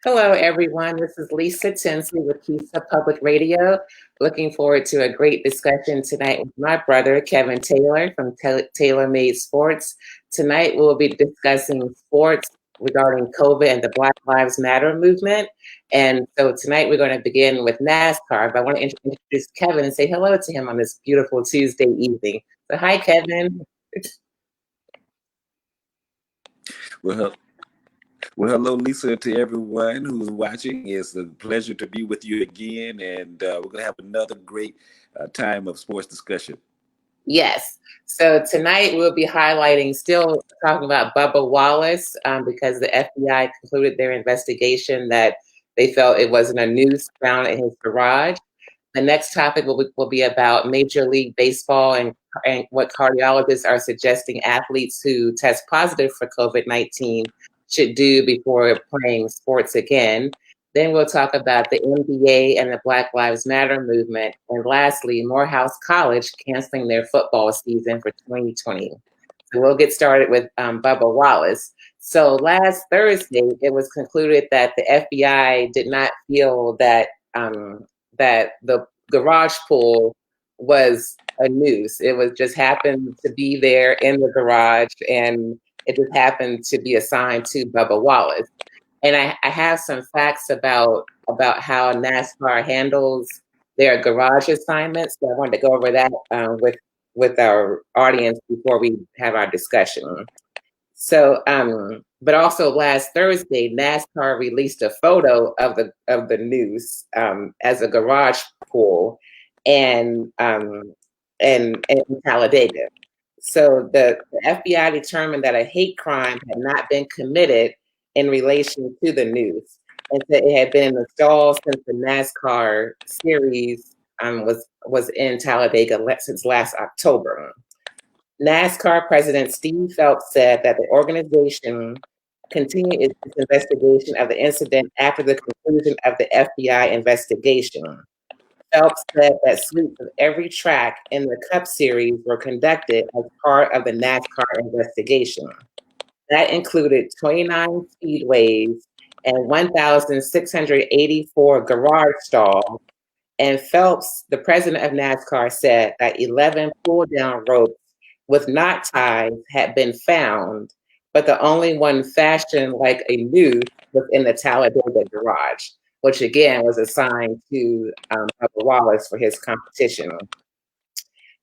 Hello, everyone. This is Lisa Tinsley with KISA Public Radio. Looking forward to a great discussion tonight with my brother, Kevin Taylor from Taylor Made Sports. Tonight, we'll be discussing sports regarding COVID and the Black Lives Matter movement. And so tonight, we're going to begin with NASCAR. But I want to introduce Kevin and say hello to him on this beautiful Tuesday evening. So, hi, Kevin. Well, hello, Lisa, to everyone who's watching. It's a pleasure to be with you again, and we're going to have another great time of sports discussion. Yes. So tonight we'll be still talking about Bubba Wallace because the FBI concluded their investigation that they felt it wasn't a noose found in his garage. The next topic will be about Major League Baseball and what cardiologists are suggesting athletes who test positive for COVID-19 should do before playing sports again. Then we'll talk about the NBA and the Black Lives Matter movement. And lastly, Morehouse College canceling their football season for 2020. So we'll get started with Bubba Wallace. So last Thursday, it was concluded that the FBI did not feel that that the garage pool was a noose. It was just happened to be there in the garage, and it just happened to be assigned to Bubba Wallace. And I have some facts about how NASCAR handles their garage assignments. So I wanted to go over that with our audience before we have our discussion. So, but also last Thursday, NASCAR released a photo of the noose as a garage pool and in Talladega. So the FBI determined that a hate crime had not been committed in relation to the noose, and that it had been installed since the NASCAR series was in Talladega since last October. NASCAR President Steve Phelps said that the organization continued its investigation of the incident after the conclusion of the FBI investigation. Phelps said that sweeps of every track in the Cup Series were conducted as part of the NASCAR investigation. That included 29 speedways and 1,684 garage stalls. And Phelps, the president of NASCAR, said that 11 pull-down ropes with knot ties had been found, but the only one fashioned like a noose was in the Talladega garage, which again was assigned to Bubba Wallace for his competition.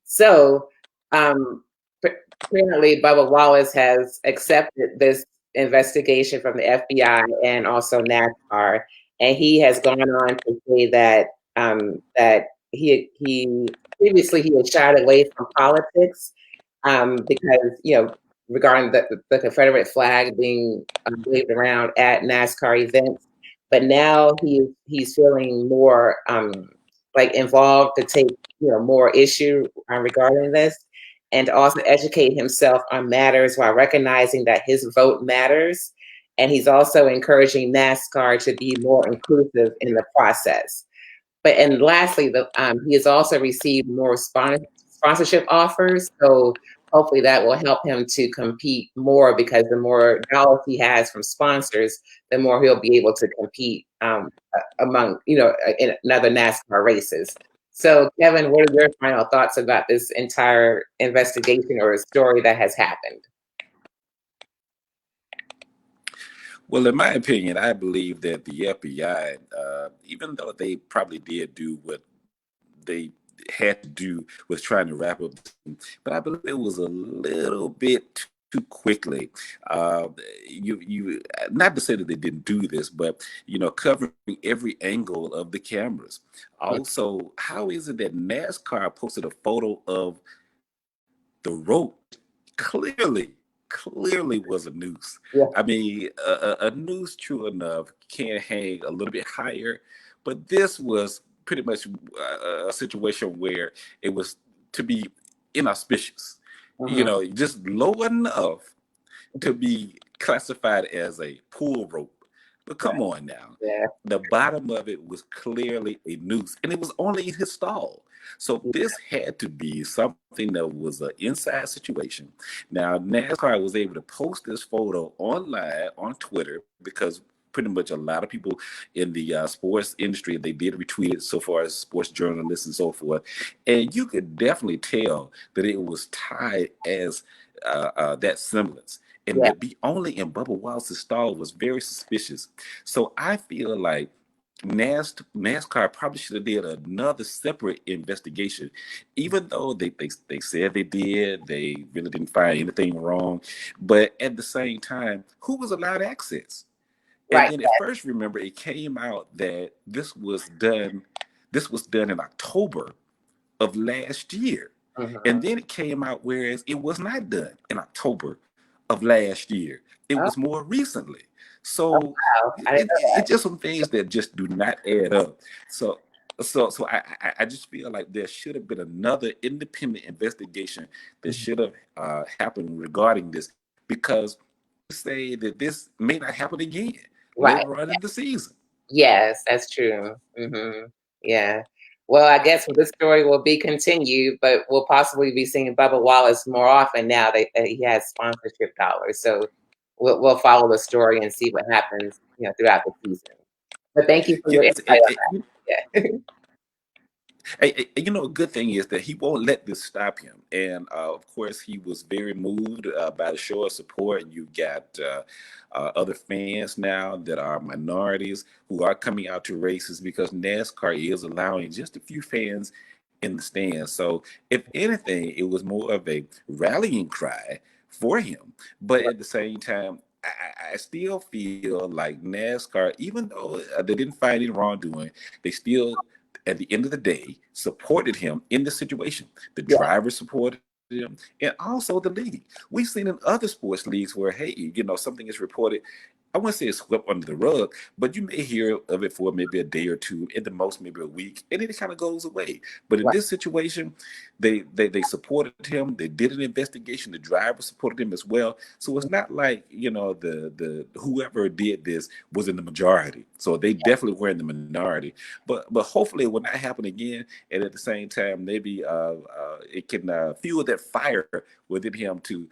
So apparently Bubba Wallace has accepted this investigation from the FBI and also NASCAR, and he has gone on to say that that he previously he had shied away from politics because regarding the Confederate flag being waved around at NASCAR events, but now he's feeling more like involved to take more issue regarding this, and also educate himself on matters while recognizing that his vote matters, and he's also encouraging NASCAR to be more inclusive in the process. And lastly, he has also received more sponsorship offers. So hopefully that will help him to compete more, because the more dollars he has from sponsors, the more he'll be able to compete among, in other NASCAR races. So Kevin, what are your final thoughts about this entire investigation or story that has happened? Well, in my opinion, I believe that the FBI, even though they probably did do what they had to do, was trying to wrap up, but I believe it was a little bit too quickly. You not to say that they didn't do this, but covering every angle of the cameras. Also, how is it that NASCAR posted a photo of the rope clearly was a noose? Yeah. I mean, a noose, true enough, can hang a little bit higher, but this was pretty much a situation where it was to be inauspicious, just low enough to be classified as a pull rope. But come on now. Yeah. The bottom of it was clearly a noose, and it was only in his stall. So this had to be something that was an inside situation. Now, NASCAR was able to post this photo online on Twitter because pretty much a lot of people in the sports industry, they did retweet it so far as sports journalists and so forth. And you could definitely tell that it was tied as that semblance. And Yeah, to be only in Bubba Wallace's stall was very suspicious. So I feel like NASCAR probably should have did another separate investigation, even though they said they did. They really didn't find anything wrong, but at the same time, who was allowed access? And right. then at first, remember, it came out that this was done. This was done in October of last year. Mm-hmm. And then it came out, whereas it was not done in October of last year. It Oh, was more recently. oh, So wow. I didn't know it's just some things that just do not add up. So I just feel like there should have been another independent investigation that that. Mhm. should have happened regarding this, because say that this may not happen again Right. later on in the season. Yes, that's true. Yeah. Well, I guess this story will be continued, but we'll possibly be seeing Bubba Wallace more often now that he has sponsorship dollars. So we'll follow the story and see what happens, throughout the season. But thank you for your Yes, insight on that. Yeah. You know, a good thing is that he won't let this stop him. And of course, he was very moved by the show of support. You've got other fans now that are minorities who are coming out to races because NASCAR is allowing just a few fans in the stands. So, if anything, it was more of a rallying cry for him. But at the same time, I still feel like NASCAR, even though they didn't find any wrongdoing, they still, at the end of the day, supported him in the situation. The Yeah. driver supported him, and also the league. We've seen in other sports leagues where, hey, something is reported. I wouldn't say it's swept under the rug, but you may hear of it for maybe a day or two, at the most maybe a week, and then it kind of goes away. But in Right. this situation, they supported him. They did an investigation. The driver supported him as well. So it's not like the whoever did this was in the majority. So they definitely were in the minority. But hopefully it will not happen again. And at the same time, maybe it can fuel that fire within him to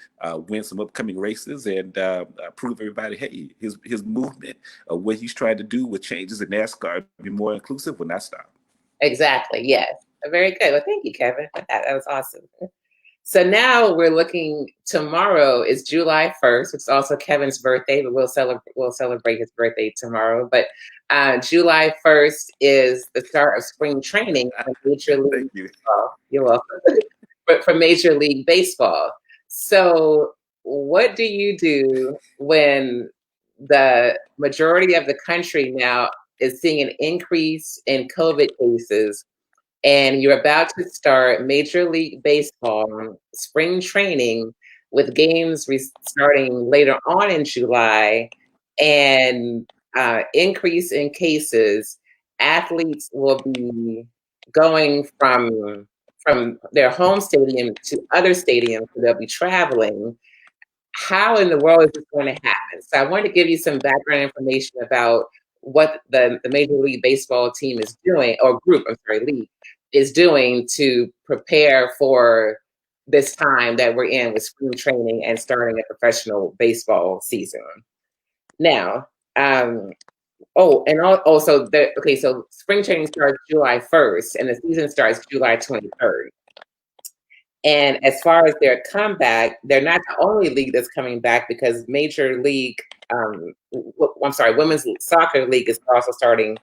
win some upcoming races and prove everybody, hey, his movement, what he's trying to do with changes in NASCAR, be more inclusive, will not stop. Exactly. Yes. Very good. Well, thank you, Kevin. That was awesome. So now we're looking. Tomorrow is July 1st. It's also Kevin's birthday, but we'll celebrate his birthday tomorrow. But July 1st is the start of spring training for Major Thank League you. Baseball. You're welcome. But for Major League Baseball. So what do you do when the majority of the country now is seeing an increase in COVID cases, and you're about to start Major League Baseball spring training with games starting later on in July, and increase in cases? Athletes will be going from their home stadium to other stadiums, so they'll be traveling. How in the world is this going to happen? So I wanted to give you some background information about what the Major League Baseball team is doing, or group, I'm sorry, league, is doing to prepare for this time that we're in with spring training and starting a professional baseball season. Now, so spring training starts July 1st and the season starts July 23rd. And as far as their comeback, they're not the only league that's coming back, because Women's Soccer League is also starting.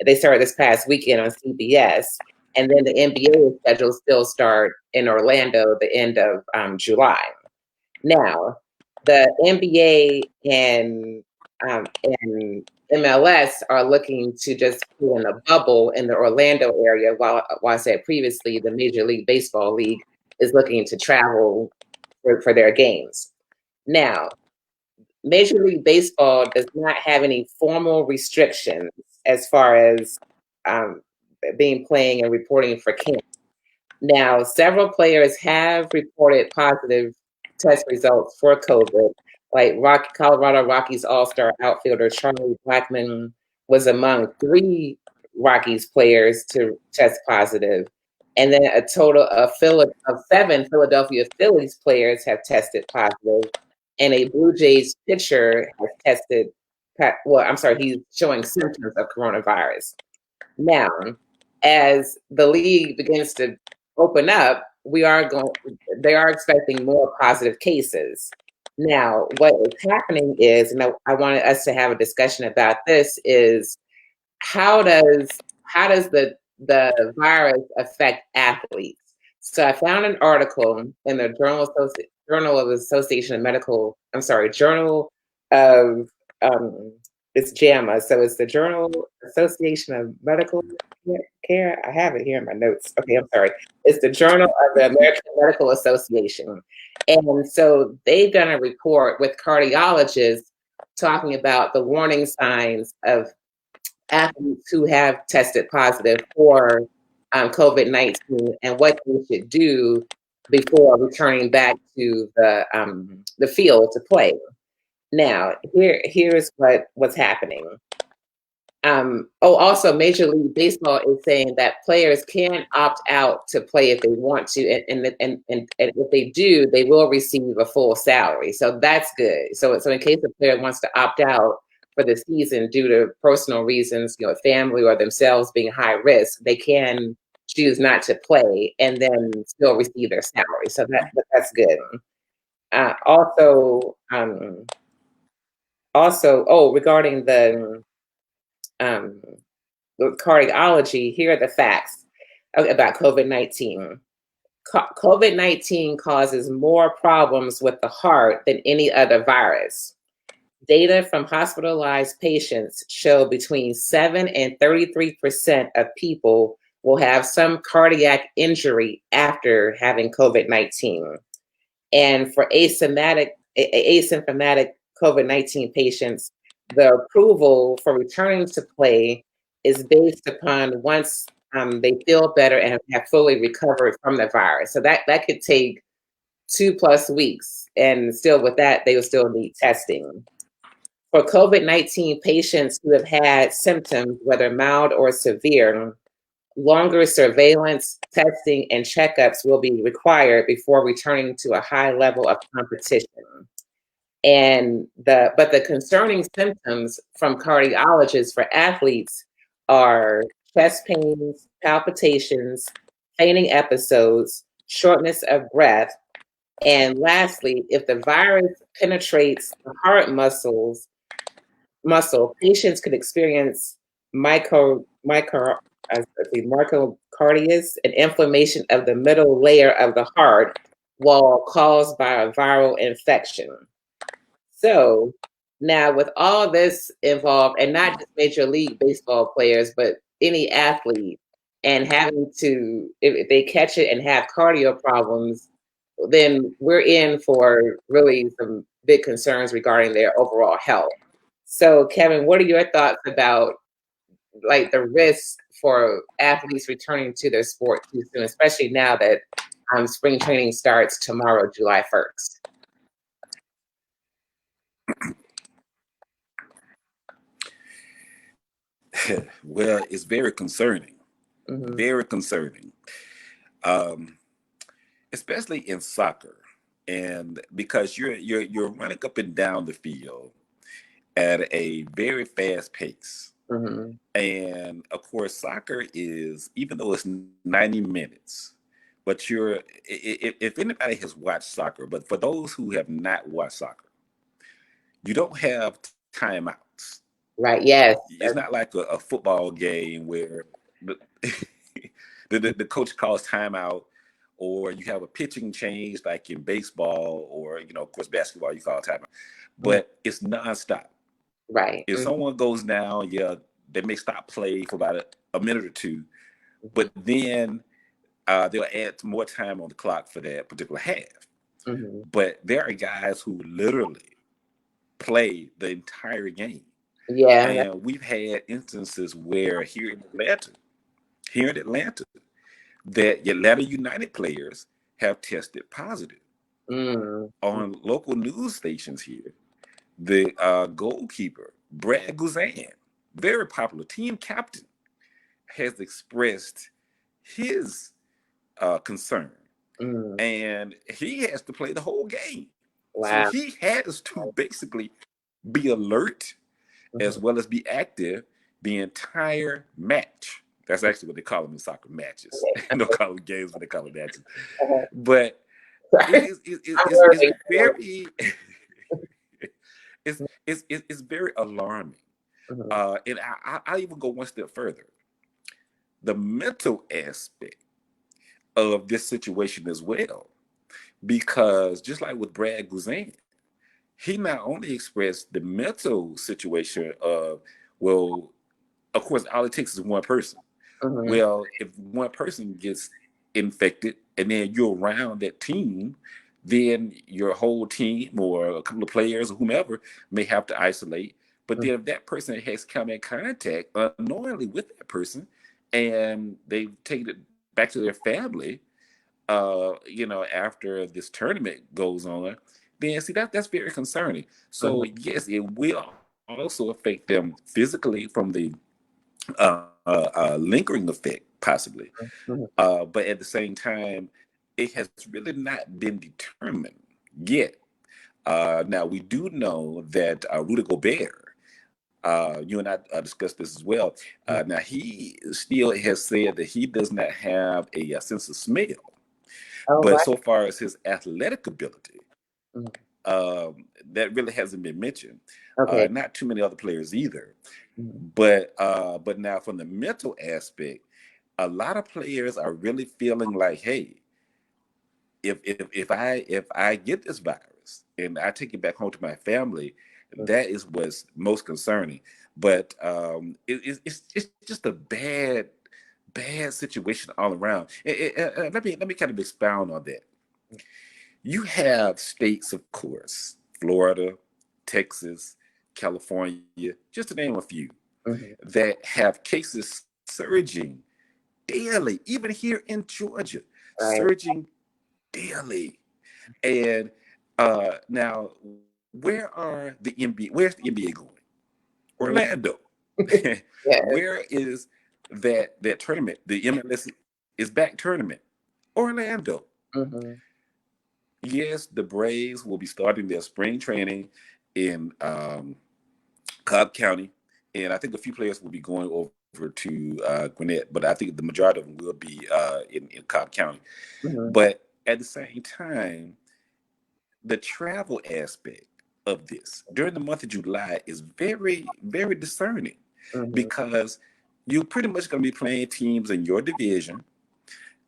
They started this past weekend on CBS, and then the NBA is scheduled to still start in Orlando at the end of July. Now, the NBA and MLS are looking to just put in a bubble in the Orlando area, while I said previously the Major League Baseball League is looking to travel for their games. Now, Major League Baseball does not have any formal restrictions as far as playing and reporting for camp. Now, several players have reported positive test results for COVID, like Colorado Rockies All-Star outfielder Charlie Blackmon was among 3 Rockies players to test positive. And then a total of 7 Philadelphia Phillies players have tested positive, and a Blue Jays pitcher has tested he's showing symptoms of coronavirus. Now, as the league begins to open up, they are expecting more positive cases. Now, what is happening is, and I wanted us to have a discussion about this, is how does the virus affect athletes? So I found an article in the Journal of Association of Medical. I'm sorry, Journal of it's JAMA. So it's the Journal Association of Medical Care. I have it here in my notes. Okay, I'm sorry. It's the Journal of the American Medical Association, and so they've done a report with cardiologists talking about the warning signs of athletes who have tested positive for COVID-19 and what they should do before returning back to the field to play. Now, here's what's happening. Also, Major League Baseball is saying that players can opt out to play if they want to, and if they do, they will receive a full salary. So that's good. So in case a player wants to opt out for the season due to personal reasons, family or themselves being high risk, they can choose not to play and then still receive their salary. So that's good. Regarding the cardiology, here are the facts about COVID-19. COVID-19 causes more problems with the heart than any other virus. Data from hospitalized patients show between 7 and 33% of people will have some cardiac injury after having COVID-19. And for asymptomatic COVID-19 patients, the approval for returning to play is based upon once they feel better and have fully recovered from the virus. So that could take 2+ weeks. And still with that, they will still need testing. For COVID-19 patients who have had symptoms, whether mild or severe, longer surveillance, testing, and checkups will be required before returning to a high level of competition. But the concerning symptoms from cardiologists for athletes are chest pains, palpitations, fainting episodes, shortness of breath, and lastly, if the virus penetrates the heart muscle, patients could experience myocarditis, an inflammation of the middle layer of the heart, while caused by a viral infection. So now, with all this involved, and not just Major League Baseball players, but any athlete, and having to, if they catch it and have cardio problems, then we're in for really some big concerns regarding their overall health. So, Kevin, what are your thoughts about like the risk for athletes returning to their sport too soon, especially now that spring training starts tomorrow, July 1st? Well, it's very concerning. Mm-hmm. Very concerning. Especially in soccer. And because you're running up and down the field at a very fast pace. Mm-hmm. And of course, soccer is, even though it's 90 minutes, but if anybody has watched soccer, but for those who have not watched soccer, you don't have timeouts. Right. Yes. It's not like a football game where the, the coach calls timeout, or you have a pitching change like in baseball, or of course basketball you call timeout. But it's nonstop. Right. If someone goes down, they may stop play for about a minute or two, but then they'll add more time on the clock for that particular half. Mm-hmm. But there are guys who literally play the entire game. Yeah. And we've had instances where here in Atlanta, that Atlanta United players have tested positive. On local news stations here, the goalkeeper, Brad Guzan, very popular team captain, has expressed his concern. And he has to play the whole game. Wow. So he has to basically be alert as well as be active the entire match. That's actually what they call them in soccer, matches. Okay. They don't call them games, but they call them matches. Okay. But Sorry. I'm it's learning. very it's very alarming. Mhm. And I even go one step further. The mental aspect of this situation as well, because just like with Brad Guzan, he not only expressed the mental situation of, well, of course, all it takes is one person. Mhm. Well, if one person gets infected and then you're around that team, then your whole team or a couple of players or whomever may have to isolate. But Mhm. then if that person has come in contact unknowingly with that person and they've taken it back to their family, after this tournament goes on, then see that's very concerning. So Mhm. yes, it will also affect them physically from the lingering effect, possibly. Mhm. But at the same time, it has really not been determined yet. Now, we do know that Rudy Gobert, you and I discussed this as well. Now, he still has said that he does not have a sense of smell. Oh, But right. so far as his athletic ability, Mhm. that really hasn't been mentioned. Okay. Not too many other players either. Mhm. But now from the mental aspect, a lot of players are really feeling like, hey, if I get this virus and I take it back home to my family, that is what's most concerning. But it's just a bad situation all around. Let me kind of expound on that. You have states, of course, Florida, Texas, California, just to name a few, Mhm. that have cases surging daily, even here in Georgia, Right. surging daily. And now, where's the NBA going? Mhm. Orlando. Yes. Where is that tournament? The MLS is back tournament. Orlando. Mhm. Yes, the Braves will be starting their spring training in Cobb County, and I think a few players will be going over to Gwinnett, but I think the majority of them will be in Cobb County. Mhm. But at the same time, the travel aspect of this during the month of July is very, very discerning Mhm. because you're pretty much going to be playing teams in your division.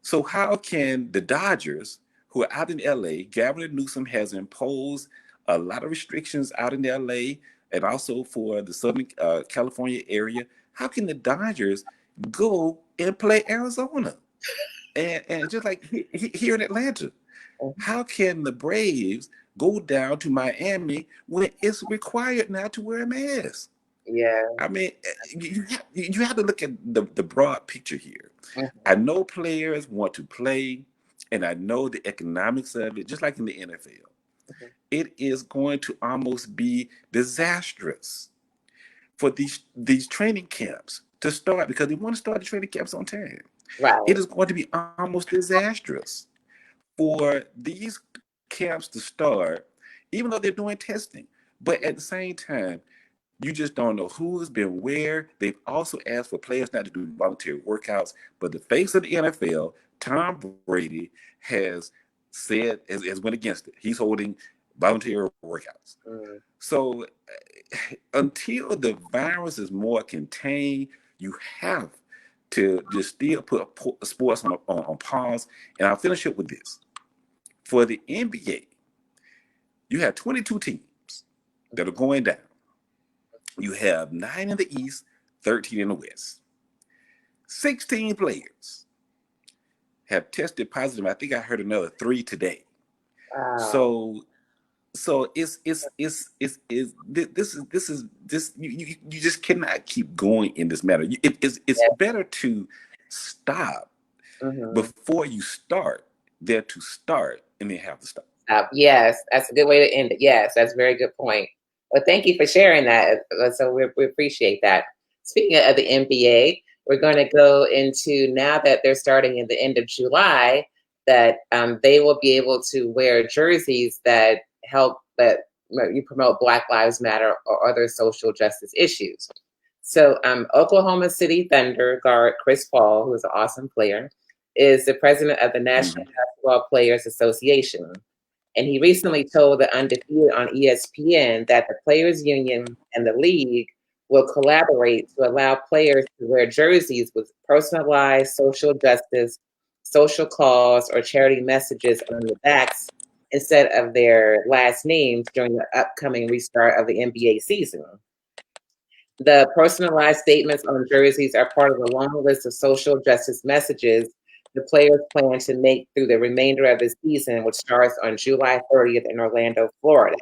So how can the Dodgers, who are out in LA, Gavin Newsom has imposed a lot of restrictions out in LA and also for the Southern California area. How can the Dodgers go and play Arizona? And just like here in Atlanta, Mhm. how can the Braves go down to Miami when it's required now to wear a mask? Yeah. I mean, you have to look at the broad picture here. Mhm. I know players want to play, and I know the economics of it, just like in the NFL. Mhm. It is going to almost be disastrous for these training camps to start because they want to start the training camps on time. It Right. is going to be almost disastrous for these camps to start, even though they're doing testing. But at the same time, you just don't know who's been where. They've also asked for players not to do voluntary workouts. But the face of the NFL, Tom Brady, has said, has went against it. He's holding voluntary workouts. Mhm. So until the virus is more contained, you have to just still put sports on pause. And I'll finish it with this. For the NBA, you have 22 teams that are going down. You have 9 in the East, 13 in the West. 16 players have tested positive. I think I heard another 3 today. Wow. So this you just cannot keep going in this matter. It's Yeah. better to stop Mhm. before you start than to start and then have to stop. Yes, that's a good way to end it. Yes, that's a very good point. Well, thank you for sharing that. So we appreciate that. Speaking of the NBA, we're going to go into now that they're starting in the end of July, that they will be able to wear jerseys that help that you promote Black Lives Matter or other social justice issues. So, Oklahoma City Thunder guard Chris Paul, who is an awesome player, is the president of the National Basketball Players Association. And he recently told the Undefeated on ESPN that the Players Union and the league will collaborate to allow players to wear jerseys with personalized social justice, social cause, or charity messages on the backs instead of their last names during the upcoming restart of the NBA season. The personalized statements on jerseys are part of a long list of social justice messages the players plan to make through the remainder of the season, which starts on July 30th in Orlando, Florida.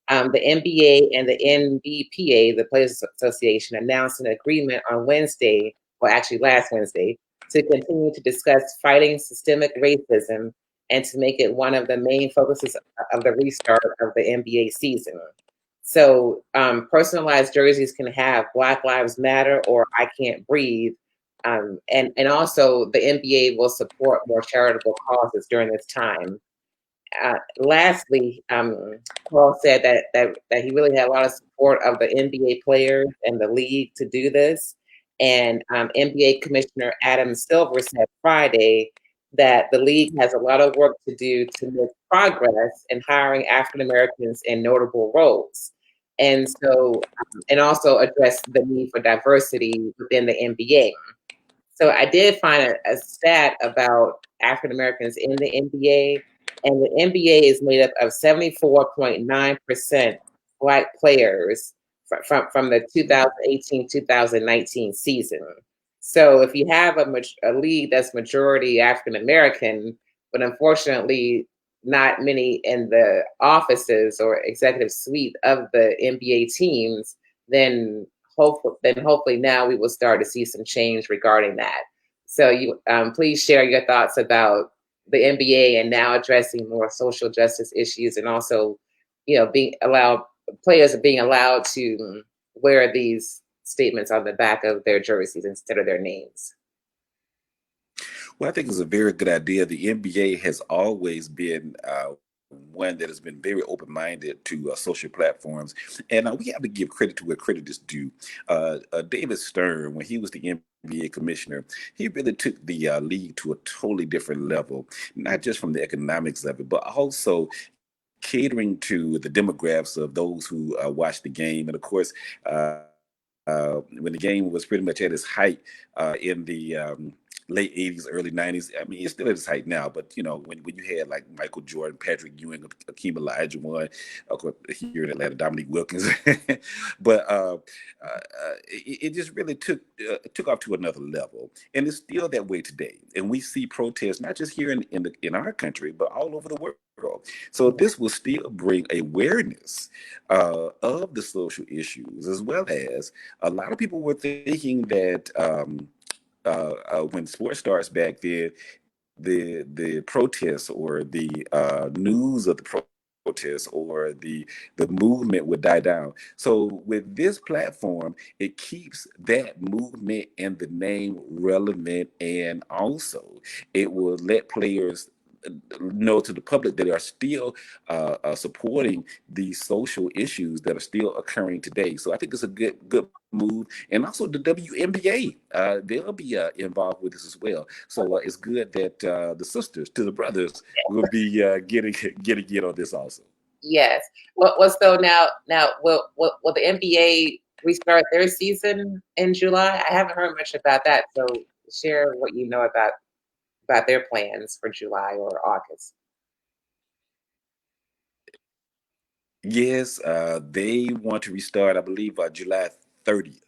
The NBA and the NBPA, the Players Association, announced an agreement on Wednesday, well, actually last Wednesday, to continue to discuss fighting systemic racism and to make it one of the main focuses of the restart of the NBA season. So, personalized jerseys can have Black Lives Matter or I Can't Breathe. And also, the NBA will support more charitable causes during this time. Lastly, Paul said that he really had a lot of support of the NBA players and the league to do this. And NBA Commissioner Adam Silver said Friday that the league has a lot of work to do to make progress in hiring African Americans in notable roles. And so, and also address the need for diversity within the NBA. So I did find a stat about African Americans in the NBA, and the NBA is made up of 74.9% Black players from the 2018-2019 season. So if you have a league that's majority African American, but unfortunately not many in the offices or executive suite of the NBA teams, then hopefully now we will start to see some change regarding that. So you please share your thoughts about the NBA and now addressing more social justice issues, and also, being allowed players are being allowed to wear these statements on the back of their jerseys instead of their names. Well, I think it's a very good idea. The NBA has always been one that has been very open-minded to social platforms, and we have to give credit to where credit is due. David Stern, when he was the NBA commissioner, he really took the league to a totally different level, not just from the economics of it, but also catering to the demographics of those who watch the game. And of course, when the game was pretty much at its height in the late 80s, early 90s. I mean, it's still at its height now, but when you had like Michael Jordan, Patrick Ewing, Akeem Olajuwon, of course, here in Atlanta, Dominique Wilkins, but it just really took off to another level, and it's still that way today. And we see protests not just here in our country, but all over the world. So this will still bring awareness of the social issues, as well as a lot of people were thinking that when sports starts back then, the protests or the news of the protests or the movement would die down. So with this platform, it keeps that movement and the name relevant, and also it will let players know to the public that they are still supporting these social issues that are still occurring today. So I think it's a good move, and also the WNBA they'll be involved with this as well. So it's good that the sisters to the brothers will be getting in on this also. Yes. So now will the NBA restart their season in July? I haven't heard much about that. So share what you know about their plans for July or August. Yes, they want to restart, I believe, July 30th.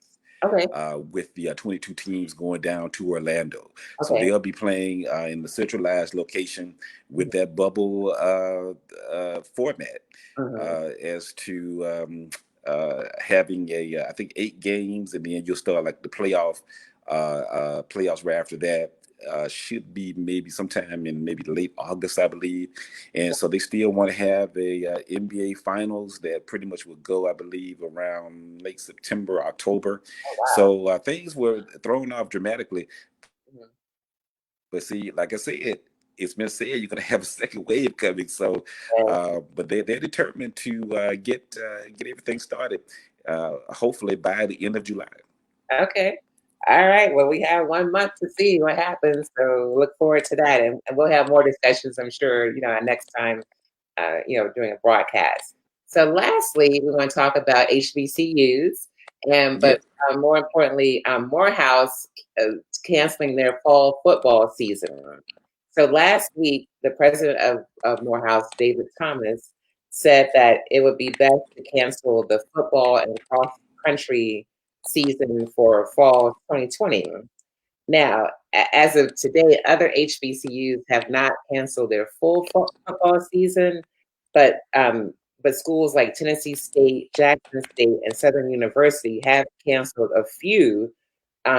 Okay. With the 22 teams going down to Orlando. So Okay. they'll be playing in the centralized location with that bubble format Mm-hmm. as to having I think 8 games, and then you'll start like the playoffs right after that. Should be maybe sometime in maybe late August, I believe, and so they still want to have a NBA Finals that pretty much will go, I believe, around late September, October. Oh, wow. So things were thrown off dramatically, Mhm. but see, like I said, it's been said you're going to have a second wave coming. So, but they're determined to get everything started. Hopefully by the end of July. Okay. All right. Well, we have 1 month to see what happens. So look forward to that. And we'll have more discussions, I'm sure, next time, during a broadcast. So lastly, we want to talk about HBCUs but Yes. more importantly, Morehouse canceling their fall football season. So last week, the president of Morehouse, David Thomas, said that it would be best to cancel the football and cross country season for fall 2020. Now, as of today, other HBCUs have not canceled their full football season, but schools like Tennessee State, Jackson State, and Southern University have canceled a few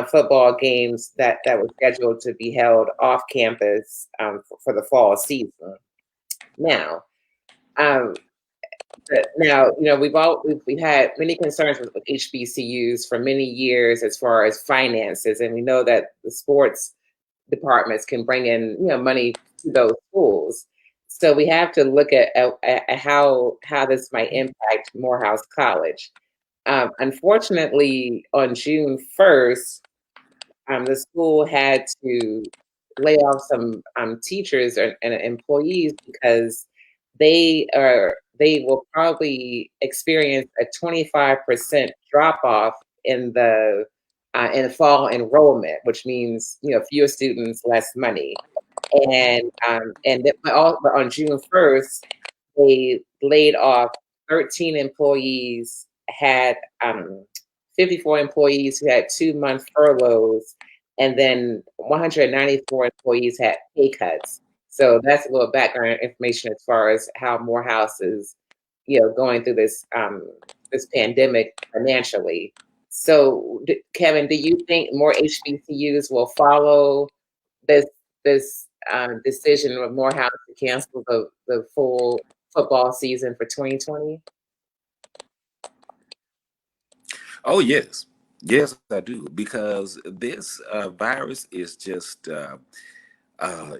football games that were scheduled to be held off campus for the fall season. Now, we've had many concerns with HBCUs for many years as far as finances, and we know that the sports departments can bring in money to those schools. So we have to look at how this might impact Morehouse College. Unfortunately, on June 1st, the school had to lay off some teachers and employees because they will probably experience a 25% drop off in the fall enrollment, which means fewer students, less money. But on June 1st, they laid off 13 employees, had 54 employees who had 2-month furloughs, and then 194 employees had pay cuts. So that's a little background information as far as how Morehouse is, going through this pandemic financially. So, Kevin, do you think more HBCUs will follow this decision of Morehouse to cancel the full football season for 2020? Oh yes, yes I do, because this virus is just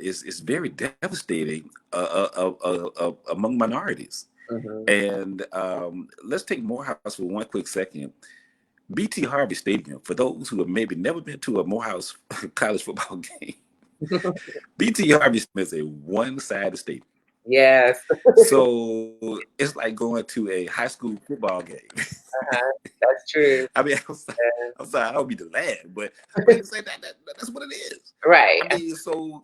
is very devastating among minorities. Mm-hmm. And let's take Morehouse for one quick second. BT Harvey Stadium, for those who have maybe never been to a Morehouse college football game, BT Harvey is a one-sided stadium. Yes. So it's like going to a high school football game. Uh-huh. That's true. I mean, Yeah. I'm sorry, I don't mean to laugh, but at the same time, that's what it is. Right. I mean, so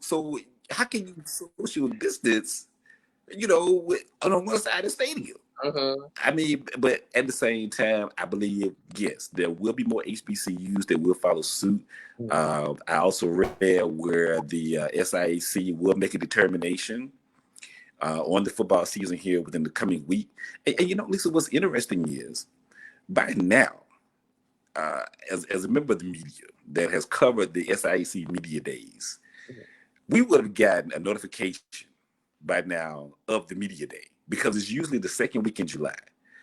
how can you social distance, on one side of the stadium? Mm-hmm. I mean, but at the same time, I believe, yes, there will be more HBCUs that will follow suit. Mm-hmm. I also read where the SIAC will make a determination on the football season here within the coming week. And Lisa, what's interesting is by now, as a member of the media that has covered the SIAC media days, we would have gotten a notification by now of the media day, because it's usually the second week in July.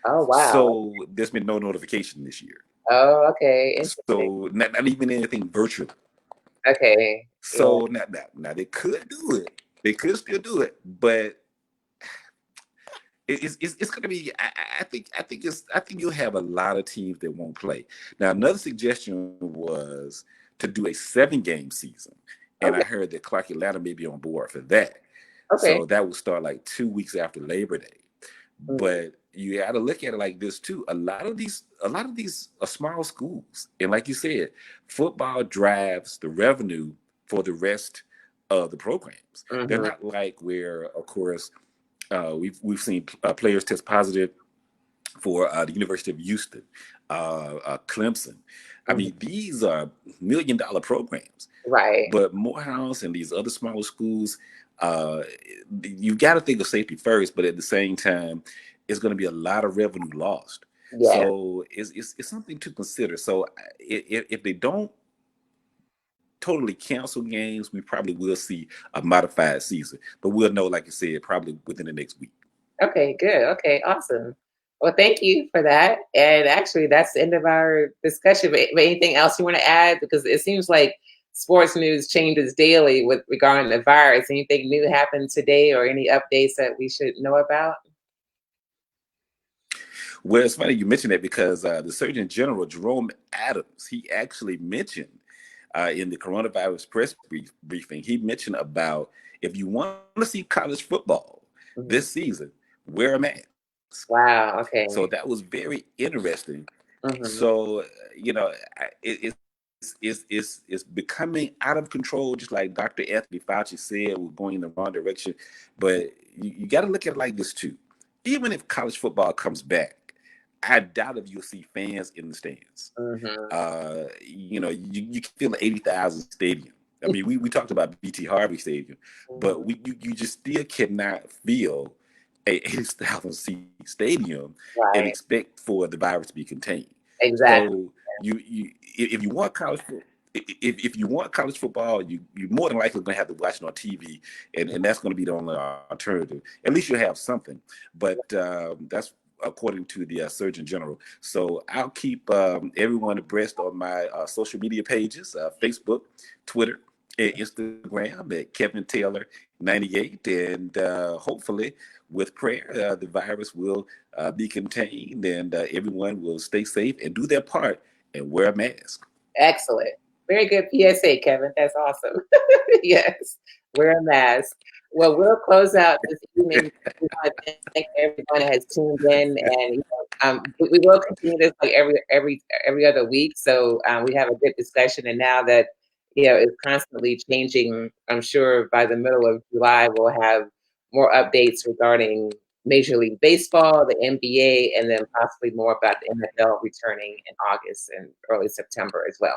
Oh, wow. So there's been no notification this year. Oh, okay. Interesting. So not even anything virtual. Okay. Yeah. So now they could do it. They could still do it, but it's going to be. I think you'll have a lot of teams that won't play. Now another suggestion was to do a 7-game season, and I Okay. heard that Clark Atlanta may be on board for that. Okay. So that will start like 2 weeks after Labor Day. But you got to look at it like this too. A lot of these are small schools, and like you said, football drives the revenue for the rest of the programs. They're Mm-hmm. not like where, of course, we've seen players test positive for the University of Houston, Clemson. I Mm-hmm. mean, these are $1 million programs. Right. But Morehouse and these other smaller schools, uh, you got to think of safety first, but at the same time, it's going to be a lot of revenue lost. Yeah. So it's something to consider. So if they don't totally cancel games, we probably will see a modified season. But we'll know, like I said, probably within the next week. Okay, good. Okay, awesome. Well, thank you for that. And actually, that's the end of our discussion. But anything else you want to add? Because it seems like sports news changes daily with regarding the virus. Anything new happened today, or any updates that we should know about? Well, it's funny you mentioned that because the Surgeon General, Jerome Adams, he actually mentioned in the coronavirus press briefing, he mentioned about if you want to see college football Mhm. this season, wear a mask. Wow. Okay. So that was very interesting. Hmm. So, it's becoming out of control, just like Dr. Anthony Fauci said, we're going in the wrong direction. But you got to look at it like this too. Even if college football comes back, I doubt if you'll see fans in the stands. Hmm. You can feel the 80,000 stadium. I mean, we talked about BT Harvey Stadium, but you just still cannot feel a 80,000 seat stadium and Right. expect for the virus to be contained. Exactly. So if you want if you want college football, you more than likely going to have to watch it on TV, and that's going to be the only alternative. At least you have something, but that's according to the Surgeon General. So I'll keep everyone abreast on my social media pages, Facebook, Twitter, and Instagram at Kevin Taylor 98, and hopefully, with prayer, the virus will be contained, and everyone will stay safe and do their part and wear a mask. Excellent. Very good PSA, Kevin. That's awesome. Yes. Wear a mask. Well, we'll close out this evening. We want to thank everyone that has tuned in, and we will continue this like every other week. So we have a good discussion, and now that it's constantly changing, I'm sure by the middle of July we'll have more updates regarding Major League Baseball, the NBA, and then possibly more about the NFL returning in August and early September as well.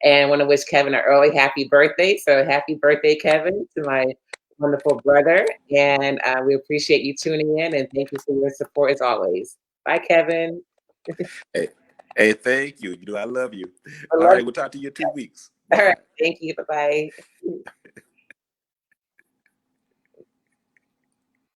And I want to wish Kevin an early happy birthday. So happy birthday, Kevin, to my wonderful brother. And we appreciate you tuning in, and thank you for your support as always. Bye, Kevin. Hey, hey, thank you. You know I love you. I All love right, we'll talk to you in 2 weeks. you. Bye All right. bye. Thank you. Bye bye.